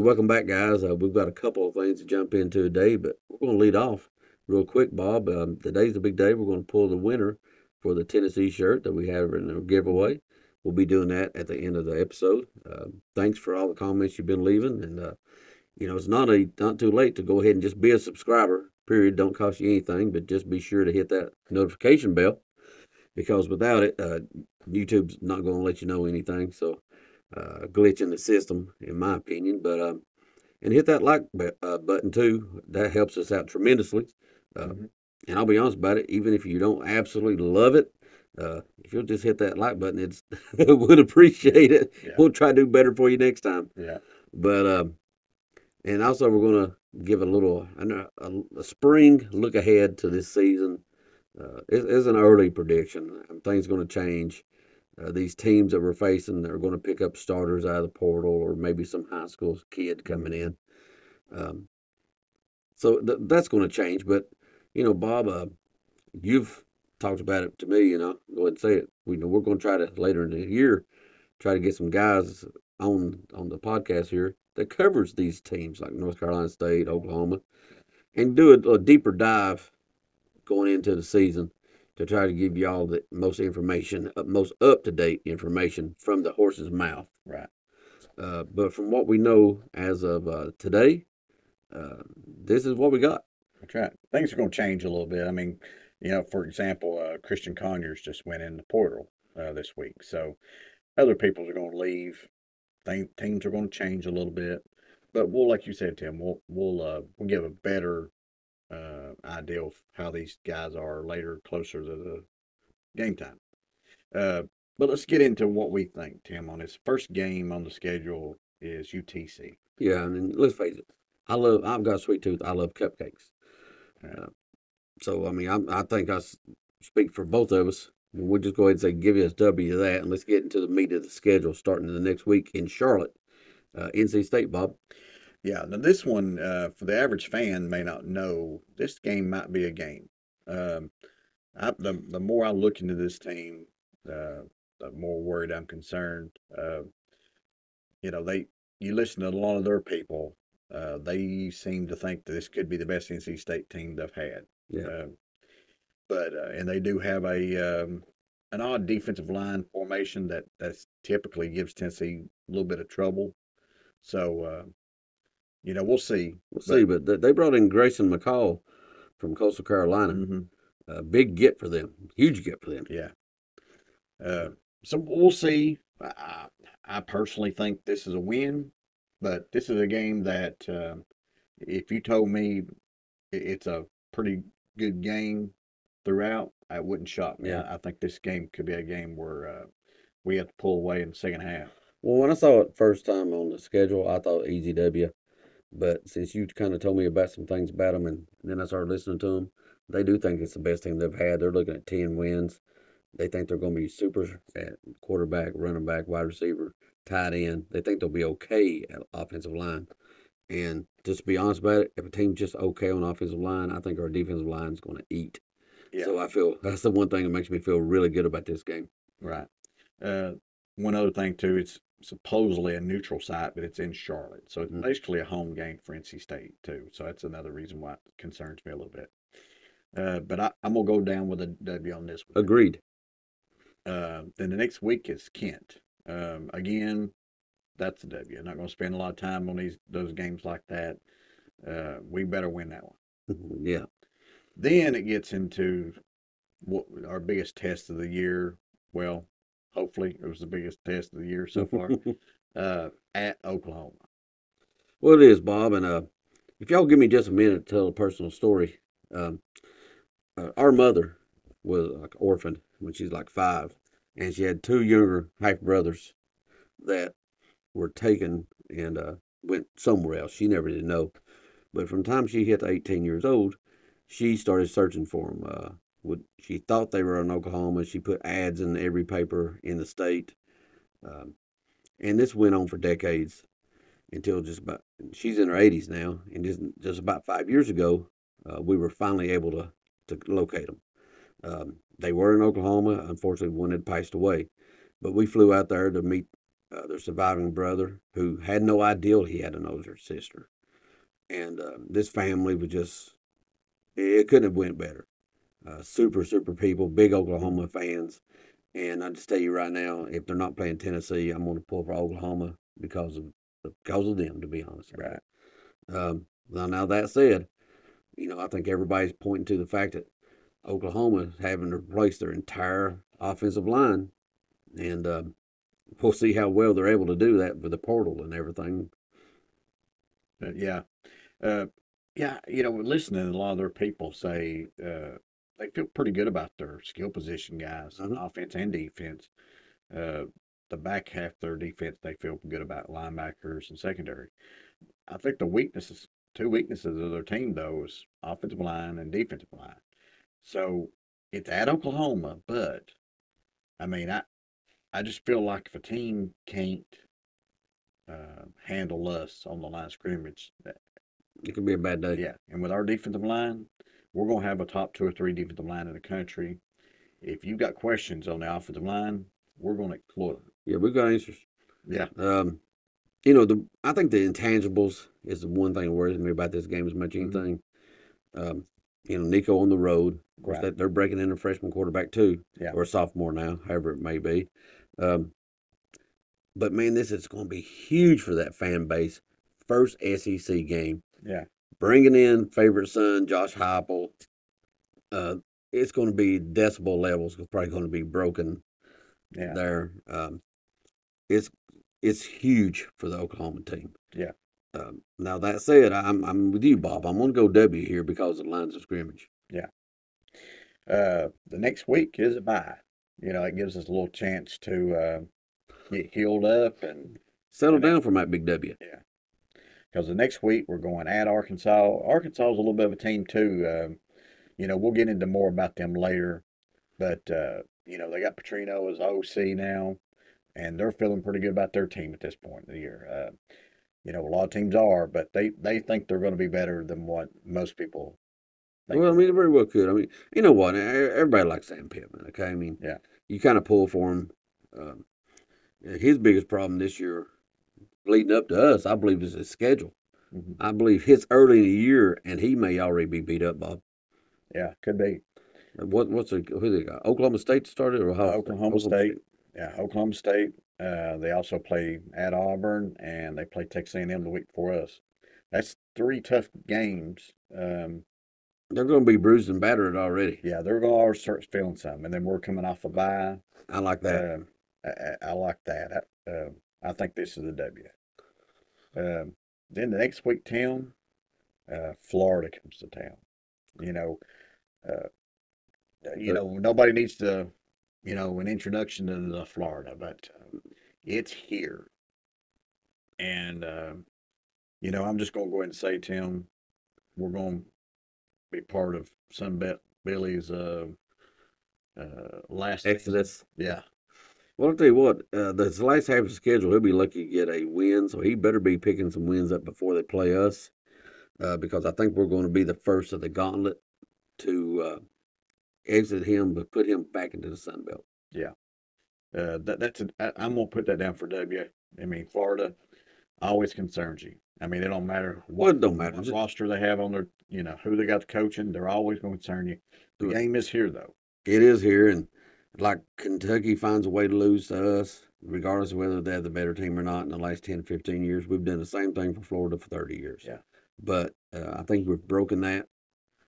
welcome back, guys. We've got a couple of things to jump into today, but we're going to lead off real quick, Bob. Today's a big day. We're going to pull the winner for the Tennessee shirt that we have in the giveaway. We'll be doing that at the end of the episode. Thanks for all the comments you've been leaving, and it's not too late to go ahead and just be a subscriber. Period. Don't cost you anything, but just be sure to hit that notification bell because without it, YouTube's not going to let you know anything. So, glitch in the system, in my opinion. But and hit that button too. That helps us out tremendously. hmm And I'll be honest about it. Even if you don't absolutely love it, if you'll just hit that like button, it's would appreciate it. Yeah. We'll try to do better for you next time. Yeah. But and also we're gonna give a spring look ahead to this season. It's an early prediction. Things going to change. These teams that we're facing, they're going to pick up starters out of the portal or maybe some high school kid coming in. Um, so that's going to change. But, Bob, you've talked about it to me, go ahead and say it. We're going to try to later in the year try to get some guys on the podcast here that covers these teams like North Carolina State, Oklahoma, and do a deeper dive going into the season to try to give y'all the most information, most up to date information from the horse's mouth. Right. But from what we know as of today, this is what we got. That's right. Things are going to change a little bit. I mean, for example, Christian Conyers just went in the portal this week. So other people are going to leave. Teams are going to change a little bit. But we'll, like you said, Tim, we'll give a better idea of how these guys are later, closer to the game time. Uh, but let's get into what we think, Tim. On his first game on the schedule is UTC. Yeah, and let's face it, I've got a sweet tooth. I love cupcakes. Right. So I mean, I think speak for both of us. We'll just go ahead and say give us W to that, and let's get into the meat of the schedule starting the next week in Charlotte, NC State, Bob. Yeah, now this one, for the average fan, may not know, this game might be a game. Um, the more I look into this team, the more worried I'm concerned. You know, you listen to a lot of their people, they seem to think that this could be the best NC State team they've had. Yeah, Uh, and they do have an odd defensive line formation that's typically gives Tennessee a little bit of trouble. So, we'll see. we'll see. But But they brought in Grayson McCall from Coastal Carolina. hmm A big get for them, huge get for them. yeah. Uh, so we'll see. I personally think this is a win, but this is a game that if you told me it's a pretty good game throughout, it wouldn't shock me. Yeah. I think this game could be a game where we have to pull away in the second half. Well, when I saw it first time on the schedule, I thought easy W. But since you kind of told me about some things about them, and then I started listening to them, they do think it's the best team they've had. They're looking at 10 wins. They think they're going to be super at quarterback, running back, wide receiver, tight end. They think they'll be okay at offensive line. And just to be honest about it, if a team's just okay on offensive line, I think our defensive line is going to eat. Yeah, So I feel that's the one thing that makes me feel really good about this game. right. Uh, One other thing too, it's supposedly a neutral site, but it's in Charlotte, so it's Mm, basically a home game for NC State too. So that's another reason why it concerns me a little bit. But I'm gonna go down with a W on this one. agreed. Then the next week is Kent. Again, that's a W. I'm not going to spend a lot of time on those games like that. We better win that one. Yeah. Then it gets into what our biggest test of the year. Well, hopefully it was the biggest test of the year so far. At Oklahoma. Well, it is, Bob. And if y'all give me just a minute to tell a personal story, um, our mother was like orphaned when she was like 5, and she had 2 younger half brothers that were taken and went somewhere else. She never did know. But from the time she hit 18 years old, she started searching for them. She thought they were in Oklahoma. She put ads in every paper in the state, um, and this went on for decades until just about. She's in her 80s now, and just about 5 years ago, we were finally able to locate them. They were in Oklahoma. Unfortunately, one had passed away, but we flew out there to meet their surviving brother, who had no idea he had an older sister. And this family was just, it couldn't have went better. Super, super people, big Oklahoma fans. And I just tell you right now, if they're not playing Tennessee, I'm going to pull for Oklahoma because of them, to be honest about Right. it. Now that said, I think everybody's pointing to the fact that Oklahoma is having to replace their entire offensive line, and we'll see how well they're able to do that with the portal and everything. Yeah. Uh, yeah, listening to a lot of their people say they feel pretty good about their skill position guys, Uh-huh. offense and defense. Uh, the back half of their defense, they feel good about linebackers and secondary. I think two weaknesses of their team, though, is offensive line and defensive line. So it's at Oklahoma, but I mean, I just feel like if a team can't handle us on the line of scrimmage, It could be a bad day. yeah, and with our defensive line, we're going to have a top two or three defensive line in the country. If you've got questions on the offensive line, we're going to exploit them. Yeah, we've got answers. Yeah. I think the intangibles is the one thing that worries me about this game as much as Mm-hmm. anything. Nico on the road. Of course, Right. they're breaking in a freshman quarterback too, Yeah. or a sophomore now, however it may be. Um, but man, this is going to be huge for that fan base. First SEC game, Yeah. bringing in favorite son Josh Heupel. Uh, it's going to be decibel levels. It's probably going to be broken Yeah. there. It's it's huge for the Oklahoma team. Yeah. Now that said, I'm with you, Bob. I'm going to go W here because of the lines of scrimmage. Yeah. The next week is a bye. It gives us a little chance to get healed up Settle and down for my big W. yeah. Because the next week we're going at Arkansas. Arkansas is a little bit of a team too. We'll get into more about them later, but they got Petrino as OC now, and they're feeling pretty good about their team at this point in the year. A lot of teams are, but they think they're going to be better than what most people think Well, I they're mean, it going very well could. I mean, you know what? Everybody likes Sam Pittman. Okay, I mean, to be. Yeah. you kind of pull for him. Um, his biggest problem this year, leading up to us, I believe, is his schedule. Hmm. I believe hits early in the year, and he may already be beat up, Bob. Yeah, could be. Who they got? Oklahoma State started or Ohio State? Oklahoma Oklahoma State. State. Yeah, Oklahoma State. They also play at Auburn, and they play Texas A&M the week before us. That's three tough games. They're going to be bruised and battered already. Yeah, they're going to already start feeling some, and then we're coming off a bye. I like that. I like that. I think this is a W. Then the next week, Tim, Florida comes to town. You know, uh, nobody needs to, an introduction to the Florida, but it's here. And, I'm just going to go ahead and say, Tim, we're going to be part of Sunbelt Billy's last Exodus. Yeah. Well, I'll tell you what, this last half of the schedule, he'll be lucky to get a win, so he better be picking some wins up before they play us, because I think we're going to be the first of the gauntlet to exit him, but put him back into the Sun Belt. Yeah. I'm gonna put that down for W. I mean, Florida always concerns you. I mean, it don't matter Well, it don't matter. what roster they have on their, who they got the coaching. They're always going to concern you. The game is here, though. It is here, and like Kentucky finds a way to lose to us, regardless of whether they're the better team or not. In the last 10 to 15 years, we've done the same thing for Florida for 30 years. Yeah. But I think we've broken that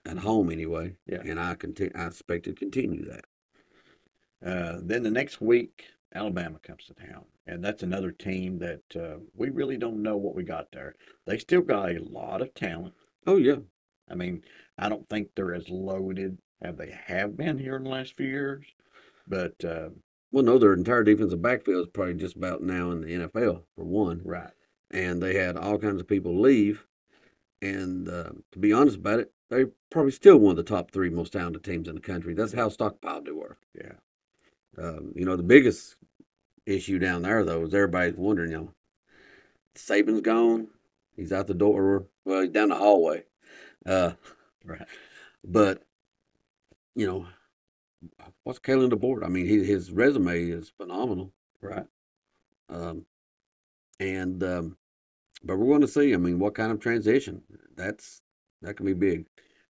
at home anyway. Yeah. And I expect to continue that. Then the next week, Alabama comes to town, and that's another team that we really don't know what we got there. They still got a lot of talent. Oh yeah. I mean, I don't think they're as loaded as they have been here in the last few years, but Well, no, their entire defensive backfield is probably just about now in the NFL for one, right. and they had all kinds of people leave. And to be honest about it, they're probably still one of the top three most talented teams in the country. That's how stockpiled they were. Yeah. The biggest issue down there, though, is everybody's wondering, Saban's gone. He's out the door. Well, he's down the hallway. Right. But, you know, what's Kalen DeBoer? I mean, his resume is phenomenal. Right. and but we're going to see. I mean, what kind of transition? That can be big.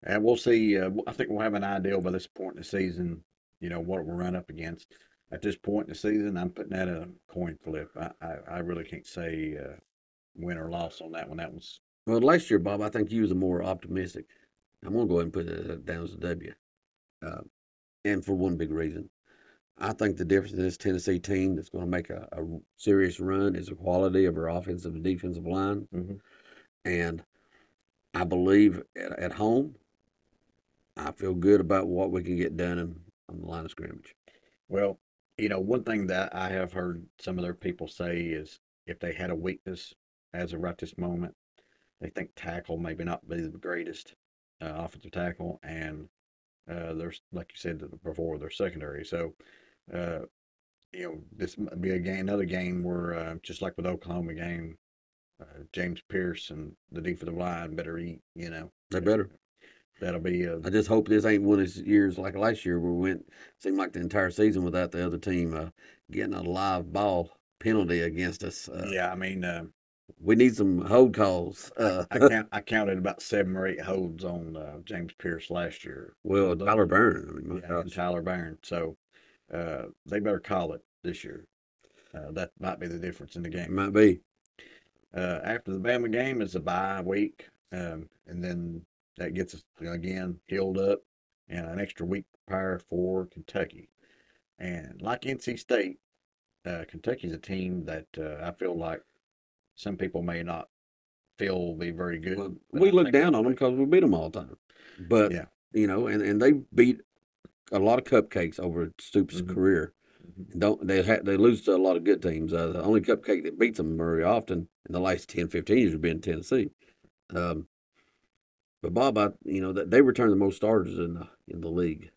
And we'll see. I think we'll have an idea by this point in the season, what we'll run up against. At this point in the season, I'm putting that a coin flip. I really can't say win or loss on that one. That was, Well, last year, Bob, I think you was a more optimistic. I'm going to go ahead and put it down as a W, uh, and for one big reason. I think the difference in this Tennessee team that's going to make a serious run is the quality of our offensive and defensive line. hmm And I believe at home, I feel good about what we can get done on the line of scrimmage. well, one thing that I have heard some of their people say is if they had a weakness as of right this moment, they think tackle maybe not be the greatest offensive tackle, and there's like you said before, their secondary. So, uh, this might be another game where just like with Oklahoma game, James Pierce and the defensive line better eat. They better. That'll be I just hope this ain't one of those years like last year where we went seemed like the entire season without the other team getting a live ball penalty against us. yeah. I mean, We need some hold calls. I counted about 7 or 8 holds on James Pierce last year. Well, Tyler Byrne. I mean, my Yeah, and gosh, Tyler Barron. So they better call it this year. That might be the difference in the it game. might be. After the Bama game is a bye week, and then that gets us again healed up, and an extra week prior for Kentucky. And like NC State, Kentucky's a team that I feel like some people may not feel will be very good, Well, but we I look think down they'll on them be. because we beat them all the time. But Yeah. and they beat a lot of cupcakes over Stoops' hmm career. hmm Don't they lose to a lot of good teams? The only cupcake that beats them very often in the last 10, 15 years has been Tennessee. Um, but Bob, that they return the most starters in the league.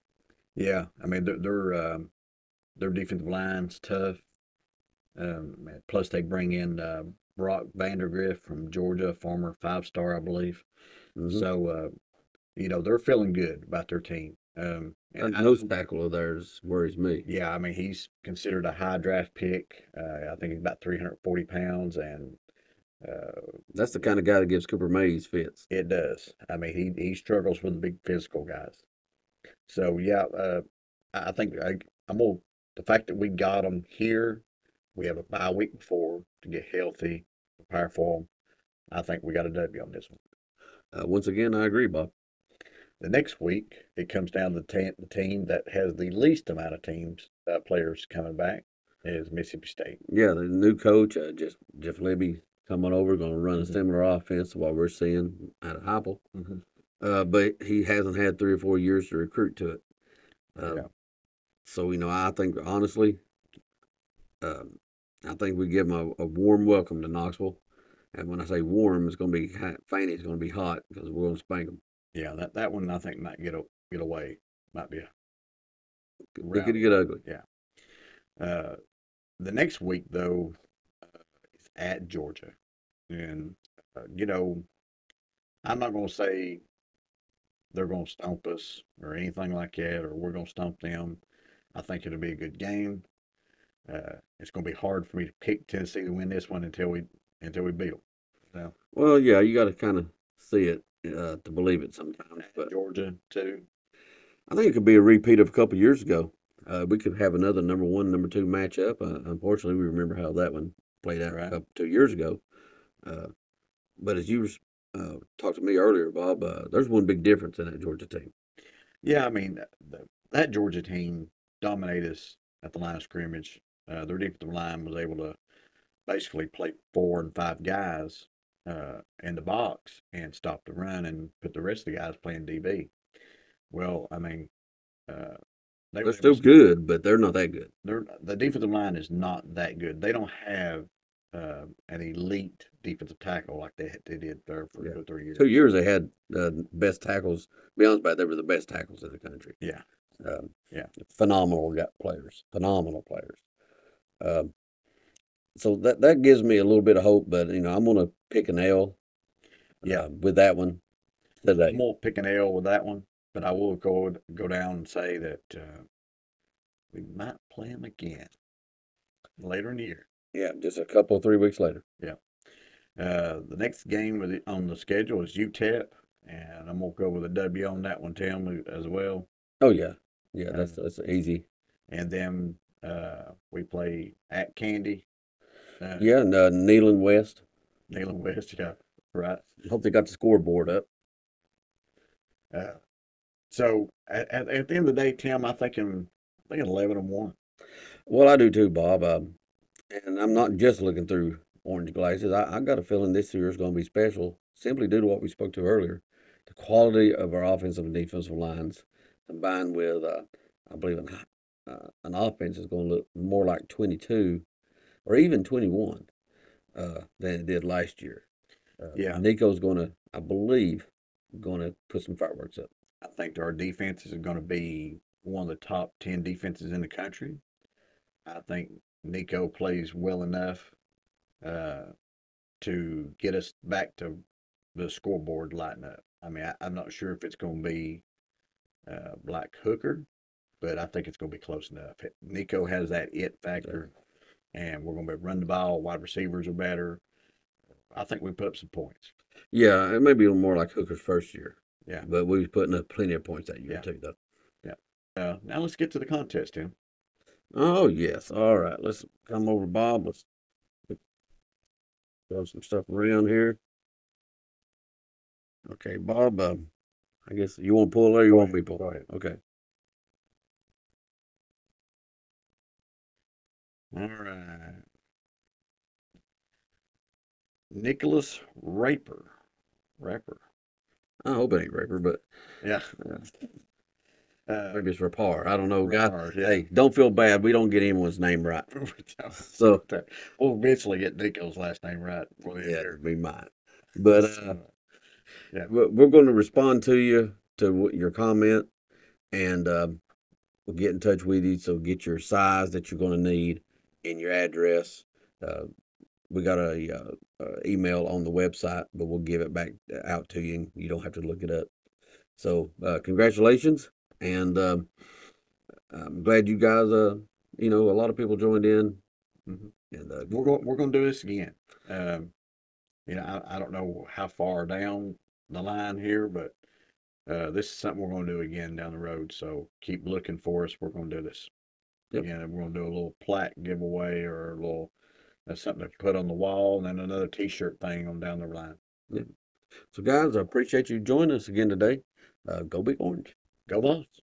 Yeah. I mean, their defensive line's tough. Plus, they bring in Brock Vandergrift from Georgia, former 5-star, I believe. Hmm. So, they're feeling good about their team. And That nose tackle of theirs worries me. yeah, I mean, he's considered a high draft pick. I think he's about 340 pounds, and That's the yeah, kind of guy that gives Cooper Mays fits. it does. I mean, he struggles with the big physical guys. So, yeah, I think I'm gonna, the fact that we got him here, we have a bye week before to get healthy, prepare for him. I think we got a W on this one. Once again, I agree, Bob. The next week, it comes down to the team that has the least amount of players coming back is Mississippi State. Yeah, the new coach, just Jeff Libby coming over, going to run a hmm similar offense to what we're seeing out of Heupel. hmm But he hasn't had 3 or 4 years to recruit to it. Uh, Yeah, so I think honestly, um, I think we give them a warm welcome to Knoxville. And when I say warm, it's going to be faint. It's going to be hot because we're going to spank them. yeah. That one I think might get away. Might be a It could rowdy get one. ugly. Yeah. Uh, the next week though is at Georgia, and I'm not going to say they're going to stomp us or anything like that, or we're going to stomp them. I think it'll be a good game. It's going to be hard for me to pick Tennessee to win this one until we beat them. So, Well, yeah, you got to kind of see it to believe it sometimes. at But Georgia too. I think it could be a repeat of a couple years ago. We could have another number one, number two matchup. Unfortunately, we remember how that one played out a Right. couple 2 years ago. Uh, but as you talked to me earlier, Bob, there's one big difference in that Georgia team. Yeah, I mean that Georgia team dominated us at the line of scrimmage. Their defensive line was able to basically play 4 and 5 guys in the box and stop the run and put the rest of the guys playing DB. Well, I mean, uh, they They're were able still to stop. good, but they're not that good. The defensive line is not that good. They don't have an elite defensive tackle like they did there for Yeah, 2 or 3 years. 2 years they had best tackles. To be honest, about it, they were the best tackles in the country. Yeah, Um, yeah, phenomenal players, phenomenal players. Um, so that gives me a little bit of hope, but I'm going to pick an L yeah. with that one I'm today. gonna pick an L with that one, but I will go down and say that we might play them again later in the year. Yeah, just a couple, 3 weeks later. Yeah. The next game on the schedule is UTEP, and I'm gonna go with a W on that one, Tim, as well. Oh yeah, yeah. Uh, That's easy. and then we play at Candy, Yeah, and Neyland West. Neyland West. Yeah, right. Hope they got the scoreboard up. Uh, so at the end of the day, Tim, I think 11-1. Well, I do too, Bob. And I'm not just looking through orange glasses. I got a feeling this year is going to be special, simply due to what we spoke to earlier. The quality of our offensive and defensive lines, combined with, I believe, an offense is going to look more like 22 or even 21 than it did last year. Yeah, Nico's going to, I believe, going to put some fireworks up. I think our defense is going to be one of the top 10 defenses in the country. I think Nico plays well enough uh, to get us back to the scoreboard lighting up. I mean, I'm not sure if it's going to be Black Hooker, but I think it's going to be close enough. Nico has that it factor, and we're going to be run the ball. Wide receivers are better. I think we put up some points. Yeah, it may be a little more like Hooker's first year, Yeah, but we was putting up plenty of points that year yeah, too, though. yeah. Now let's get to the contest, Tim. Oh yes, all right. Let's come over, Bob. Let's throw some stuff around here. Okay, Bob. I guess you want to pull or you Go want ahead. me to pull? Go ahead. Okay. All right. Nicholas Raper. I hope it ain't Raper, but Yeah. uh, Uh, maybe it's Rapar. I don't know, guy. Yeah. Hey, don't feel bad. We don't get anyone's name right. So We'll eventually get Nico's last name right for the yeah, year. it'd be mine. But Yeah. we're going to respond to you to your comment, and we'll get in touch with you. So get your size that you're going to need and your address. Uh, we got a email on the website, but we'll give it back out to you, and you don't have to look it up. So congratulations, and I'm glad you guys. A lot of people joined in, Mhm. and We're going to do this again. Um, I don't know how far down the line here, but this is something we're going to do again down the road. So keep looking for us. We're going to do this yep, again. And we're going to do a little plaque giveaway or a little something to put on the wall, and then another T-shirt thing on down the line. yep. So guys, I appreciate you joining us again today. Go Big Orange. Go Vols!